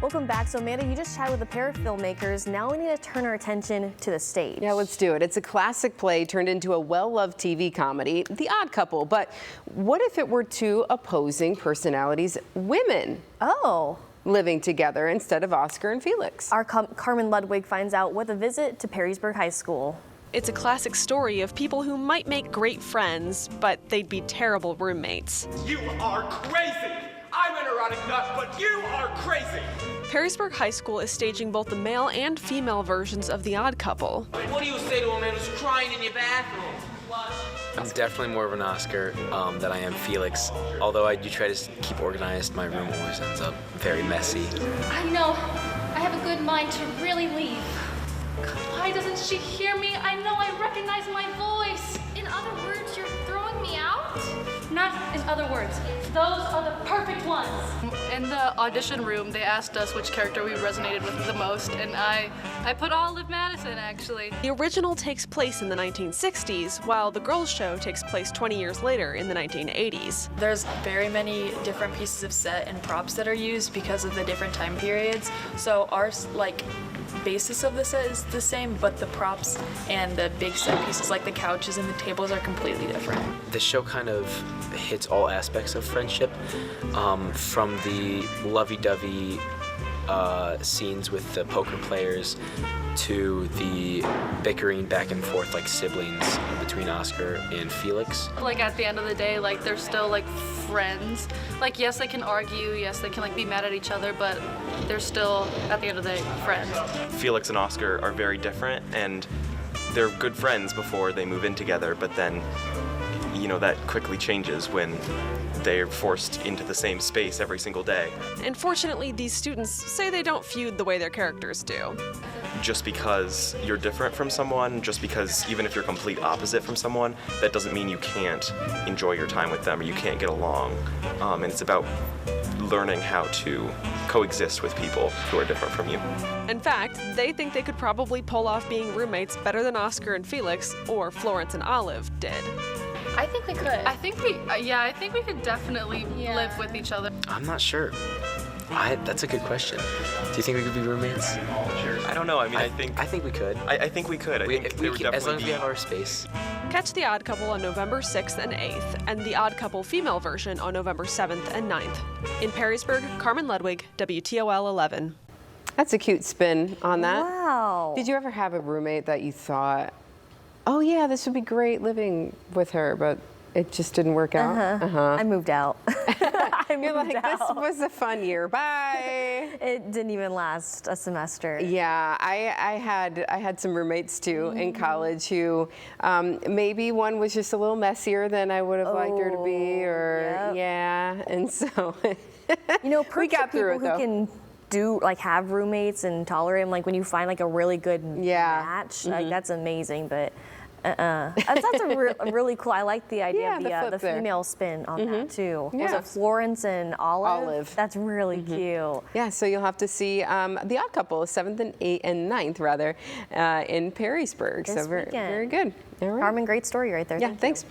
Welcome back. So Amanda, you just chatted with a pair of filmmakers. Now we need to turn our attention to the stage. Yeah, let's do it. It's a classic play turned into a well-loved TV comedy, The Odd Couple. But what if it were two opposing personalities, women? Oh. Living together instead of Oscar and Felix. Our Carmen Ludwig finds out with a visit to Perrysburg High School. It's a classic story of people who might make great friends, but they'd be terrible roommates. You are crazy! I'm an erotic nut, but you are crazy! Perrysburg High School is staging both the male and female versions of The Odd Couple. What do you say to a man who's crying in your bathroom? I'm definitely more of an Oscar than I am Felix. Although I do try to keep organized, my room always ends up very messy. I know. I have a good mind to really leave. Why doesn't she hear me? I know I recognize my voice. In other words, you're throwing me out? Not in other words. Those are the perfect ones. In the audition room, they asked us which character we resonated with the most, and I put Olive Madison, actually. The original takes place in the 1960s, while the girls' show takes place 20 years later in the 1980s. There's very many different pieces of set and props that are used because of the different time periods. So our basis of the set is the same, but the props and the big set pieces like the couches and the tables are completely different. The show kind of hits all aspects of friendship, from the lovey-dovey scenes with the poker players to the bickering back and forth like siblings between Oscar and Felix. Like at the end of the day, like they're still like friends. Like yes, they can argue, yes, they can like be mad at each other, but they're still at the end of the day friends. Felix and Oscar are very different, and they're good friends before they move in together, but then that quickly changes when they're forced into the same space every single day. And fortunately, these students say they don't feud the way their characters do. Just because you're different from someone, just because even if you're complete opposite from someone, that doesn't mean you can't enjoy your time with them or you can't get along. And it's about learning how to coexist with people who are different from you. In fact, they think they could probably pull off being roommates better than Oscar and Felix or Florence and Olive did. I think we could. I think we could definitely live with each other. I'm not sure. That's a good question. Do you think we could be roommates? I don't know. I mean, I think we could. I think we could. As long as we have our space. Catch The Odd Couple on November 6th and 8th, and The Odd Couple female version on November 7th and 9th. In Perrysburg, Carmen Ludwig, WTOL 11. That's a cute spin on that. Wow. Did you ever have a roommate that you thought, oh yeah, this would be great living with her, but it just didn't work out? I moved out. You're like, this was a fun year, bye. It didn't even last a semester. Yeah, I had some roommates too in college who maybe one was just a little messier than I would have liked her to be, or yeah, and so we got through it though. Can have roommates and tolerate them, like when you find like a really good match, like that's amazing. But that's a really cool. I like the idea of the female spin on that too. Was it Florence and Olive? That's really cute. Yeah, so you'll have to see The Odd Couple, 7th and 8th and 9th rather, in Perrysburg. This so very good. All right. Carmen, great story right there. Yeah, thanks.